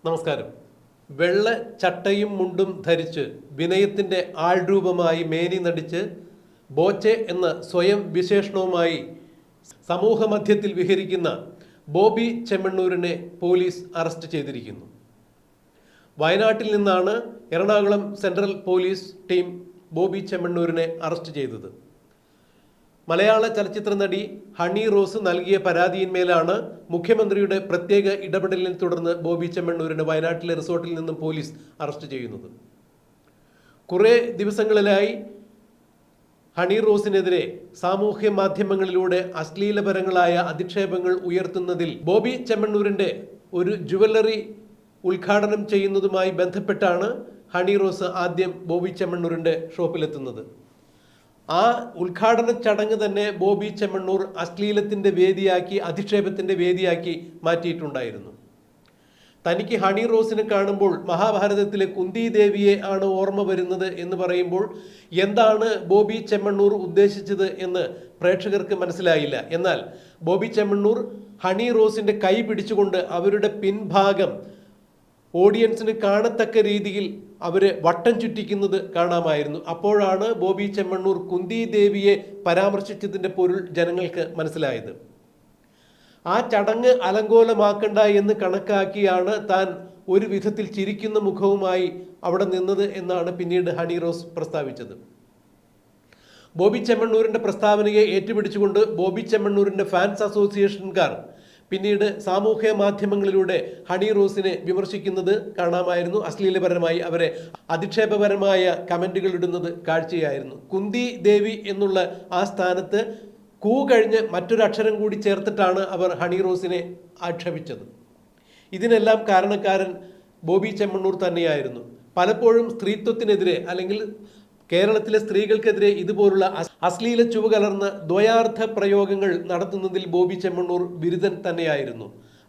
നമസ്കാരം. വെള്ള ചട്ടയും മുണ്ടും ധരിച്ച് വിനയത്തിൻ്റെ ആൾരൂപമായി മേനി നടിച്ച് ബോച്ചെ എന്ന സ്വയം വിശേഷണവുമായി സമൂഹമധ്യത്തിൽ വിഹരിക്കുന്ന ബോബി ചെമ്മണ്ണൂരിനെ പോലീസ് അറസ്റ്റ് ചെയ്തിരിക്കുന്നു. വയനാട്ടിൽ നിന്നാണ് Ernakulam central police team Bobby ചെമ്മണ്ണൂരിനെ അറസ്റ്റ് ചെയ്തത്. മലയാള ചലച്ചിത്ര നടി ഹണി റോസ് നൽകിയ പരാതിയിന്മേലാണ് മുഖ്യമന്ത്രിയുടെ പ്രത്യേക ഇടപെടലിനെ തുടർന്ന് ബോബി ചെമ്മണ്ണൂരിനെ വയനാട്ടിലെ റിസോർട്ടിൽ നിന്നും പോലീസ് അറസ്റ്റ് ചെയ്യുന്നത്. കുറേ ദിവസങ്ങളിലായി ഹണി റോസിനെതിരെ സാമൂഹ്യ മാധ്യമങ്ങളിലൂടെ അശ്ലീലപരങ്ങളായ അധിക്ഷേപങ്ങൾ ഉയർത്തുന്നതിൽ ബോബി ചെമ്മണ്ണൂരിൻ്റെ ഒരു ജുവല്ലറി ഉദ്ഘാടനം ചെയ്യുന്നതുമായി ബന്ധപ്പെട്ടാണ് ഹണി റോസ് ആദ്യം ബോബി ചെമ്മണ്ണൂരിൻ്റെ ഷോപ്പിലെത്തുന്നത്. ആ ഉദ്ഘാടന ചടങ്ങ് തന്നെ ബോബി ചെമ്മണ്ണൂർ അശ്ലീലത്തിൻ്റെ വേദിയാക്കി, അധിക്ഷേപത്തിൻ്റെ വേദിയാക്കി മാറ്റിയിട്ടുണ്ടായിരുന്നു. തനിക്ക് ഹണി റോസിനെ കാണുമ്പോൾ മഹാഭാരതത്തിലെ കുന്തി ദേവിയെ ആണ് ഓർമ്മ വരുന്നത് എന്ന് പറയുമ്പോൾ എന്താണ് ബോബി ചെമ്മണ്ണൂർ ഉദ്ദേശിച്ചത് എന്ന് പ്രേക്ഷകർക്ക് മനസ്സിലായില്ല. എന്നാൽ ബോബി ചെമ്മണ്ണൂർ ഹണി റോസിൻ്റെ കൈ പിടിച്ചുകൊണ്ട് അവരുടെ പിൻഭാഗം ഓഡിയൻസിന് കാണത്തക്ക രീതിയിൽ അവരെ വട്ടം ചുറ്റിക്കുന്നത് കാണാമായിരുന്നു. അപ്പോഴാണ് ബോബി ചെമ്മണ്ണൂർ കുന്തി ദേവിയെ പരാമർശിച്ചതിൻ്റെ പൊരുൾ ജനങ്ങൾക്ക് മനസ്സിലായത്. ആ ചടങ്ങ് അലങ്കോലമാക്കണ്ട എന്ന് കണക്കാക്കിയാണ് താൻ ഒരു വിധത്തിൽ ചിരിക്കുന്ന മുഖവുമായി അവിടെ നിന്നത് എന്നാണ് പിന്നീട് ഹണി റോസ് പ്രസ്താവിച്ചത്. ബോബി ചെമ്മണ്ണൂരിൻ്റെ പ്രസ്താവനയെ ഏറ്റുപിടിച്ചുകൊണ്ട് ബോബി ചെമ്മണ്ണൂരിൻ്റെ ഫാൻസ് അസോസിയേഷൻകാർ പിന്നീട് സാമൂഹ്യ മാധ്യമങ്ങളിലൂടെ ഹണി റോസിനെ വിമർശിക്കുന്നത് കാണാമായിരുന്നു. അശ്ലീലപരമായി അവരെ അധിക്ഷേപപരമായ കമൻറ്റുകൾ ഇടുന്നത് കാഴ്ചയായിരുന്നു. കുന്തി ദേവി എന്നുള്ള ആ സ്ഥാനത്ത് കൂ കഴിഞ്ഞ് മറ്റൊരക്ഷരം കൂടി ചേർത്തിട്ടാണ് അവർ ഹണി റോസിനെ ആക്ഷേപിച്ചത്. ഇതിനെല്ലാം കാരണക്കാരൻ ബോബി ചെമ്മണ്ണൂർ തന്നെയായിരുന്നു. പലപ്പോഴും സ്ത്രീത്വത്തിനെതിരെ അല്ലെങ്കിൽ കേരളത്തിലെ സ്ത്രീകൾക്കെതിരെ ഇതുപോലുള്ള അശ്ലീല ചുവ കലർന്ന ദ്വയാർത്ഥ പ്രയോഗങ്ങൾ നടത്തുന്നതിൽ ബോബി ചെമ്മണ്ണൂർ ബിരുദൻ തന്നെയായിരുന്നു.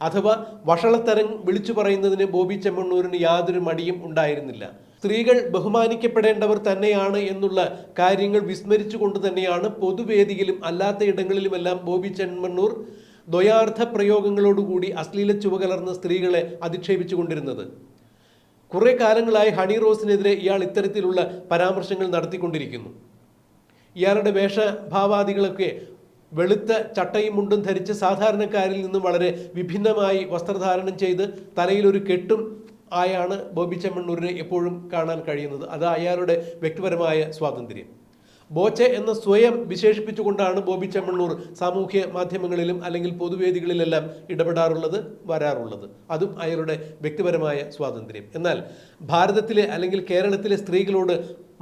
അഥവാ വഷളത്തരം വിളിച്ചു പറയുന്നതിന് ബോബി ചെമ്മണ്ണൂരിന് യാതൊരു മടിയും ഉണ്ടായിരുന്നില്ല. സ്ത്രീകൾ ബഹുമാനിക്കപ്പെടേണ്ടവർ തന്നെയാണ് എന്നുള്ള കാര്യങ്ങൾ വിസ്മരിച്ചുകൊണ്ട് തന്നെയാണ് പൊതുവേദിയിലും അല്ലാത്ത ഇടങ്ങളിലുമെല്ലാം ബോബി ചെമ്മണ്ണൂർ ദ്വയാർത്ഥ പ്രയോഗങ്ങളോടുകൂടി അശ്ലീല ചുവ കലർന്ന സ്ത്രീകളെ അധിക്ഷേപിച്ചു കൊണ്ടിരുന്നത്. കുറേ കാലങ്ങളായി ഹണി റോസിനെതിരെ ഇയാൾ ഇത്തരത്തിലുള്ള പരാമർശങ്ങൾ നടത്തിക്കൊണ്ടിരിക്കുന്നു. ഇയാളുടെ വേഷഭാവാദികളൊക്കെ വെളുത്ത ചട്ടയും മുണ്ടും ധരിച്ച് സാധാരണക്കാരിൽ നിന്നും വളരെ വിഭിന്നമായി വസ്ത്രധാരണം ചെയ്ത് തലയിലൊരു കെട്ടും ആയാണ് ബോബി ചെമ്മണ്ണൂരിനെ എപ്പോഴും കാണാൻ കഴിയുന്നത്. അത് അയാളുടെ വ്യക്തിപരമായ സ്വാതന്ത്ര്യം. ബോച്ചെ എന്ന് സ്വയം വിശേഷിപ്പിച്ചുകൊണ്ടാണ് ബോബി ചെമ്മണ്ണൂർ സാമൂഹ്യ മാധ്യമങ്ങളിലും അല്ലെങ്കിൽ പൊതുവേദികളിലെല്ലാം ഇടപെടാറുള്ളത്, വരാറുള്ളത്. അതും അയാളുടെ വ്യക്തിപരമായ സ്വാതന്ത്ര്യം. എന്നാൽ ഭാരതത്തിലെ അല്ലെങ്കിൽ കേരളത്തിലെ സ്ത്രീകളോട്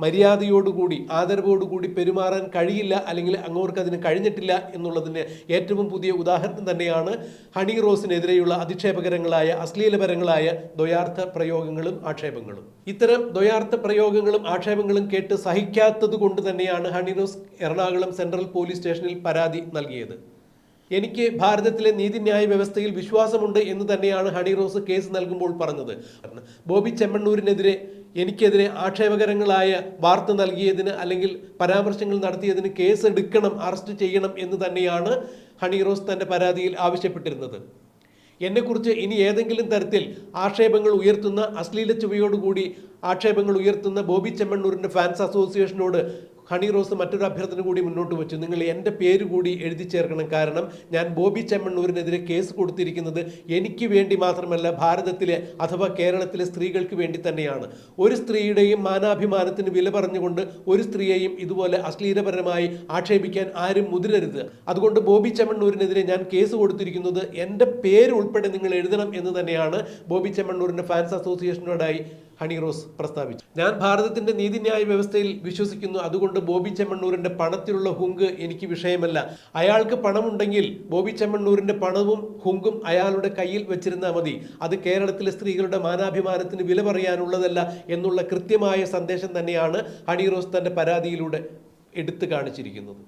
മര്യാദയോടുകൂടി ആദരവോടുകൂടി പെരുമാറാൻ കഴിയില്ല, അല്ലെങ്കിൽ അങ്ങോർക്ക് അതിന് കഴിഞ്ഞിട്ടില്ല എന്നുള്ളതിന് ഏറ്റവും പുതിയ ഉദാഹരണം തന്നെയാണ് ഹണി റോസിനെതിരെയുള്ള അധിക്ഷേപകരങ്ങളായ അശ്ലീലപരങ്ങളായ ദ്വയാർത്ഥ പ്രയോഗങ്ങളും ആക്ഷേപങ്ങളും. ഇത്തരം ദ്വയാർത്ഥ പ്രയോഗങ്ങളും ആക്ഷേപങ്ങളും കേട്ട് സഹിക്കാത്തത് കൊണ്ട് തന്നെയാണ് ഹണി റോസ് എറണാകുളം സെൻട്രൽ പോലീസ് സ്റ്റേഷനിൽ പരാതി നൽകിയത്. എനിക്ക് ഭാരതത്തിലെ നീതിന്യായ വ്യവസ്ഥയിൽ വിശ്വാസമുണ്ട് എന്ന് തന്നെയാണ് ഹണി റോസ് കേസ് നൽകുമ്പോൾ പറഞ്ഞത്. ബോബി ചെമ്മണ്ണൂരിനെതിരെ എനിക്കെതിരെ ആക്ഷേപകരങ്ങളായ വാർത്ത നൽകിയതിന് അല്ലെങ്കിൽ പരാമർശങ്ങൾ നടത്തിയതിന് കേസ് എടുക്കണം, അറസ്റ്റ് ചെയ്യണം എന്ന് തന്നെയാണ് ഹണി റോസ് തൻ്റെ പരാതിയിൽ ആവശ്യപ്പെട്ടിരുന്നത്. എന്നെക്കുറിച്ച് ഇനി ഏതെങ്കിലും തരത്തിൽ ആക്ഷേപങ്ങൾ ഉയർത്തുന്ന അശ്ലീല ചുവയോടുകൂടി ആക്ഷേപങ്ങൾ ഉയർത്തുന്ന ബോബി ചെമ്മണ്ണൂരിൻ്റെ ഫാൻസ് അസോസിയേഷനോട് ഹണി റോസ് മറ്റൊരു അഭ്യർത്ഥന കൂടി മുന്നോട്ട് വെച്ചു. നിങ്ങൾ എൻ്റെ പേര് കൂടി എഴുതി ചേർക്കണം. കാരണം ഞാൻ ബോബി ചെമ്മണ്ണൂരിനെതിരെ കേസ് കൊടുത്തിരിക്കുന്നത് എനിക്ക് വേണ്ടി മാത്രമല്ല, ഭാരതത്തിലെ അഥവാ കേരളത്തിലെ സ്ത്രീകൾക്ക് വേണ്ടി തന്നെയാണ്. ഒരു സ്ത്രീയുടെയും മാനാഭിമാനത്തിന് വില പറഞ്ഞുകൊണ്ട് ഒരു സ്ത്രീയെയും ഇതുപോലെ അശ്ലീലപരമായി ആക്ഷേപിക്കാൻ ആരും മുതിരരുത്. അതുകൊണ്ട് ബോബി ചെമ്മണ്ണൂരിനെതിരെ ഞാൻ കേസ് കൊടുത്തിരിക്കുന്നത് എൻ്റെ പേര് ഉൾപ്പെടെ നിങ്ങൾ എഴുതണം എന്ന് തന്നെയാണ് ബോബി ചെമ്മണ്ണൂരിൻ്റെ ഫാൻസ് അസോസിയേഷനോടായി ഹണി റോസ് പ്രസ്താവിച്ചു. ഞാൻ ഭാരതത്തിൻ്റെ നീതിന്യായ വ്യവസ്ഥയിൽ വിശ്വസിക്കുന്നു. അതുകൊണ്ട് ബോബി ചെമ്മണ്ണൂരിൻ്റെ പണത്തിലുള്ള ഹുങ്ക് എനിക്ക് വിഷയമല്ല. അയാൾക്ക് പണമുണ്ടെങ്കിൽ ബോബി ചെമ്മണ്ണൂരിൻ്റെ പണവും ഹുങ്കും അയാളുടെ കയ്യിൽ വെച്ചിരുന്നാൽ മതി. അത് കേരളത്തിലെ സ്ത്രീകളുടെ മാനാഭിമാനത്തിന് വില പറയാനുള്ളതല്ല എന്നുള്ള കൃത്യമായ സന്ദേശം തന്നെയാണ് ഹണി റോസ് തൻ്റെ പരാതിയിലൂടെ എടുത്തു കാണിച്ചിരിക്കുന്നത്.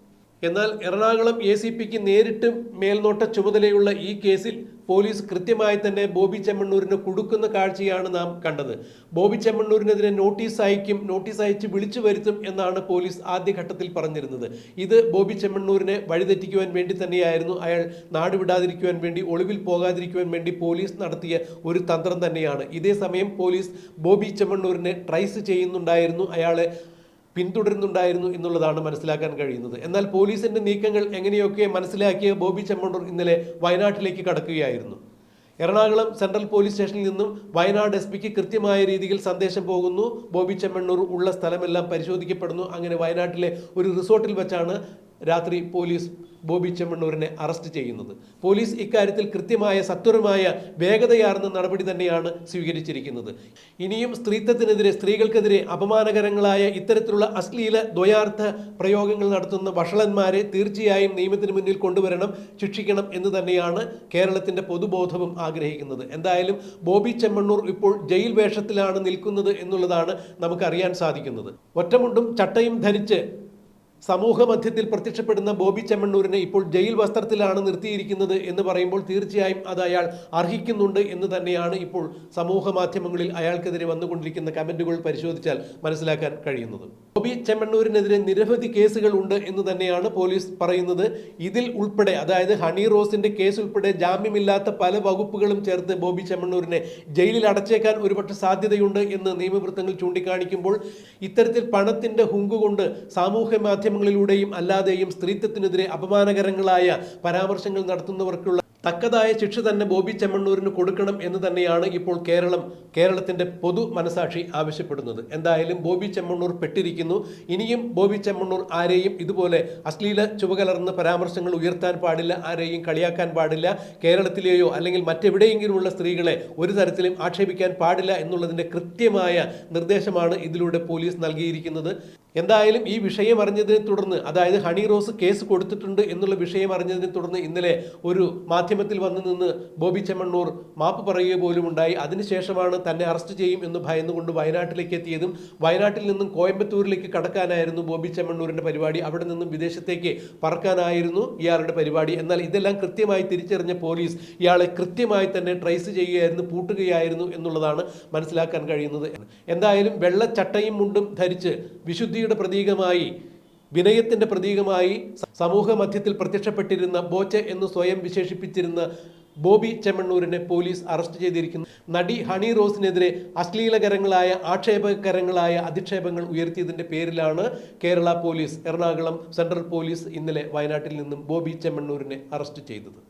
എന്നാൽ എറണാകുളം ACPക്ക് നേരിട്ട് മേൽനോട്ട ചുമതലയുള്ള ഈ കേസിൽ പോലീസ് കൃത്യമായി തന്നെ ബോബി ചെമ്മണ്ണൂരിന് കൊടുക്കുന്ന കാഴ്ചയാണ് നാം കണ്ടത്. ബോബി ചെമ്മണ്ണൂരിനെതിരെ നോട്ടീസ് അയച്ച് വിളിച്ചു വരുത്തും എന്നാണ് പോലീസ് ആദ്യഘട്ടത്തിൽ പറഞ്ഞിരുന്നത്. ഇത് ബോബി ചെമ്മണ്ണൂരിനെ വഴിതെറ്റിക്കുവാൻ വേണ്ടി തന്നെയായിരുന്നു, അയാൾ നാടുവിടാതിരിക്കുവാൻ വേണ്ടി, ഒളിവിൽ പോകാതിരിക്കുവാൻ വേണ്ടി പോലീസ് നടത്തിയ ഒരു തന്ത്രം തന്നെയാണ്. ഇതേ സമയം പോലീസ് ബോബി ചെമ്മണ്ണൂരിനെ ട്രേസ് ചെയ്യുന്നുണ്ടായിരുന്നു, അയാളെ പിന്തുടരുന്നുണ്ടായിരുന്നു എന്നുള്ളതാണ് മനസ്സിലാക്കാൻ കഴിയുന്നത്. എന്നാൽ പോലീസിന്റെ നീക്കങ്ങൾ എങ്ങനെയൊക്കെ മനസ്സിലാക്കിയ ബോബി ചെമ്മണ്ണൂർ ഇന്നലെ വയനാട്ടിലേക്ക് കടക്കുകയായിരുന്നു. എറണാകുളം സെൻട്രൽ പോലീസ് സ്റ്റേഷനിൽ നിന്നും വയനാട് SPക്ക് കൃത്യമായ രീതിയിൽ സന്ദേശം പോകുന്നു. ബോബി ചെമ്മണ്ണൂർ ഉള്ള സ്ഥലമെല്ലാം പരിശോധിക്കപ്പെടുന്നു. അങ്ങനെ വയനാട്ടിലെ ഒരു റിസോർട്ടിൽ വെച്ചാണ് രാത്രി പോലീസ് ബോബി ചെമ്മണ്ണൂരിനെ അറസ്റ്റ് ചെയ്യുന്നത്. പോലീസ് ഇക്കാര്യത്തിൽ കൃത്യമായ സത്വരമായ വേഗതയാർന്ന നടപടി തന്നെയാണ് സ്വീകരിച്ചിരിക്കുന്നത്. ഇനിയും സ്ത്രീത്വത്തിനെതിരെ, സ്ത്രീകൾക്കെതിരെ അപമാനകരങ്ങളായ ഇത്തരത്തിലുള്ള അശ്ലീല ദ്വയാർത്ഥ പ്രയോഗങ്ങൾ നടത്തുന്ന വഷളന്മാരെ തീർച്ചയായും നിയമത്തിന് മുന്നിൽ കൊണ്ടുവരണം, ശിക്ഷിക്കണം എന്ന് തന്നെയാണ് കേരളത്തിന്റെ പൊതുബോധവും ആഗ്രഹിക്കുന്നത്. എന്തായാലും ബോബി ചെമ്മണ്ണൂർ ഇപ്പോൾ ജയിൽ വേഷത്തിലാണ് നിൽക്കുന്നത് എന്നുള്ളതാണ് നമുക്കറിയാൻ സാധിക്കുന്നത്. ഒറ്റമുണ്ടും ചട്ടയും ധരിച്ച് സമൂഹ മധ്യത്തിൽ പ്രത്യക്ഷപ്പെടുന്ന ബോബി ചെമ്മണ്ണൂരിനെ ഇപ്പോൾ ജയിൽ വസ്ത്രത്തിലാണ് നിർത്തിയിരിക്കുന്നത് എന്ന് പറയുമ്പോൾ തീർച്ചയായും അത് അയാൾ അർഹിക്കുന്നുണ്ട് എന്ന് തന്നെയാണ് ഇപ്പോൾ സമൂഹ മാധ്യമങ്ങളിൽ അയാൾക്കെതിരെ വന്നുകൊണ്ടിരിക്കുന്ന കമന്റുകൾ പരിശോധിച്ചാൽ മനസ്സിലാക്കാൻ കഴിയുന്നത്. ബോബി ചെമ്മണ്ണൂരിനെതിരെ നിരവധി കേസുകൾ ഉണ്ട് എന്ന് തന്നെയാണ് പോലീസ് പറയുന്നത്. ഇതിൽ ഉൾപ്പെടെ, അതായത് ഹണി റോസിന്റെ കേസ് ഉൾപ്പെടെ ജാമ്യമില്ലാത്ത പല വകുപ്പുകളും ചേർത്ത് ബോബി ചെമ്മണ്ണൂരിനെ ജയിലിൽ അടച്ചേക്കാൻ ഒരുപക്ഷെ സാധ്യതയുണ്ട് എന്ന് നിയമവൃത്തങ്ങൾ ചൂണ്ടിക്കാണിക്കുമ്പോൾ ഇത്തരത്തിൽ പണത്തിന്റെ ഹുങ്കുകൊണ്ട് സാമൂഹ്യ മാധ്യമങ്ങളിലൂടെയും അല്ലാതെയും സ്ത്രീത്വത്തിനെതിരെ അപമാനകരങ്ങളായ പരാമർശങ്ങൾ നടത്തുന്നവർക്കുള്ള തക്കതായ ശിക്ഷ തന്നെ ബോബി ചെമ്മണ്ണൂരിന് കൊടുക്കണം എന്ന് തന്നെയാണ് ഇപ്പോൾ കേരളത്തിന്റെ പൊതു മനസാക്ഷി ആവശ്യപ്പെടുന്നത്. എന്തായാലും ബോബി ചെമ്മണ്ണൂർ പെട്ടിരിക്കുന്നു. ഇനിയും ബോബി ചെമ്മണ്ണൂർ ആരെയും ഇതുപോലെ അശ്ലീല ചുവകലർന്ന പരാമർശങ്ങൾ ഉയർത്താൻ പാടില്ല, ആരെയും കളിയാക്കാൻ പാടില്ല, കേരളത്തിലെയോ അല്ലെങ്കിൽ മറ്റെവിടെയെങ്കിലുമുള്ള സ്ത്രീകളെ ഒരു തരത്തിലും ആക്ഷേപിക്കാൻ പാടില്ല എന്നുള്ളതിന്റെ കൃത്യമായ നിർദ്ദേശമാണ് ഇതിലൂടെ പോലീസ് നൽകിയിരിക്കുന്നത്. എന്തായാലും ഈ വിഷയം അറിഞ്ഞതിനെ തുടർന്ന്, അതായത് ഹണി റോസ് കേസ് കൊടുത്തിട്ടുണ്ട് എന്നുള്ള വിഷയം അറിഞ്ഞതിനെ തുടർന്ന് ഇന്നലെ ഒരു മാധ്യമത്തിൽ വന്നു നിന്ന് ബോബി ചെമ്മണ്ണൂർ മാപ്പ് പറയുക പോലും ഉണ്ടായി. അതിനുശേഷമാണ് തന്നെ അറസ്റ്റ് ചെയ്യും എന്ന് ഭയന്നുകൊണ്ട് വയനാട്ടിലേക്ക് എത്തിയതും വയനാട്ടിൽ നിന്നും കോയമ്പത്തൂരിലേക്ക് കടക്കാനായിരുന്നു ബോബി ചെമ്മണ്ണൂരിന്റെ പരിപാടി. അവിടെ നിന്നും വിദേശത്തേക്ക് പറക്കാനായിരുന്നു ഇയാളുടെ പരിപാടി. എന്നാൽ ഇതെല്ലാം കൃത്യമായി തിരിച്ചറിഞ്ഞ പോലീസ് ഇയാളെ കൃത്യമായി തന്നെ ട്രേസ് ചെയ്യുകയായിരുന്നു, പൂട്ടുകയായിരുന്നു എന്നുള്ളതാണ് മനസ്സിലാക്കാൻ കഴിയുന്നത്. എന്തായാലും വെള്ളച്ചട്ടയും മുണ്ടും ധരിച്ച് വിശുദ്ധി പ്രതീകമായി, വിനയത്തിന്റെ പ്രതീകമായി സമൂഹ മധ്യത്തിൽ പ്രത്യക്ഷപ്പെട്ടിരുന്ന ബോച്ചെ എന്ന് സ്വയം വിശേഷിപ്പിച്ചിരുന്ന ബോബി ചെമ്മണ്ണൂരിനെ പോലീസ് അറസ്റ്റ് ചെയ്തിരിക്കുന്നു. നടി ഹണി റോസിനെതിരെ അശ്ലീലകരങ്ങളായ, ആക്ഷേപകരങ്ങളായ അധിക്ഷേപങ്ങൾ ഉയർത്തിയതിന്റെ പേരിലാണ് Kerala police, Ernakulam central police ഇന്നലെ വയനാട്ടിൽ നിന്നും ബോബി ചെമ്മണ്ണൂരിനെ അറസ്റ്റ് ചെയ്തത്.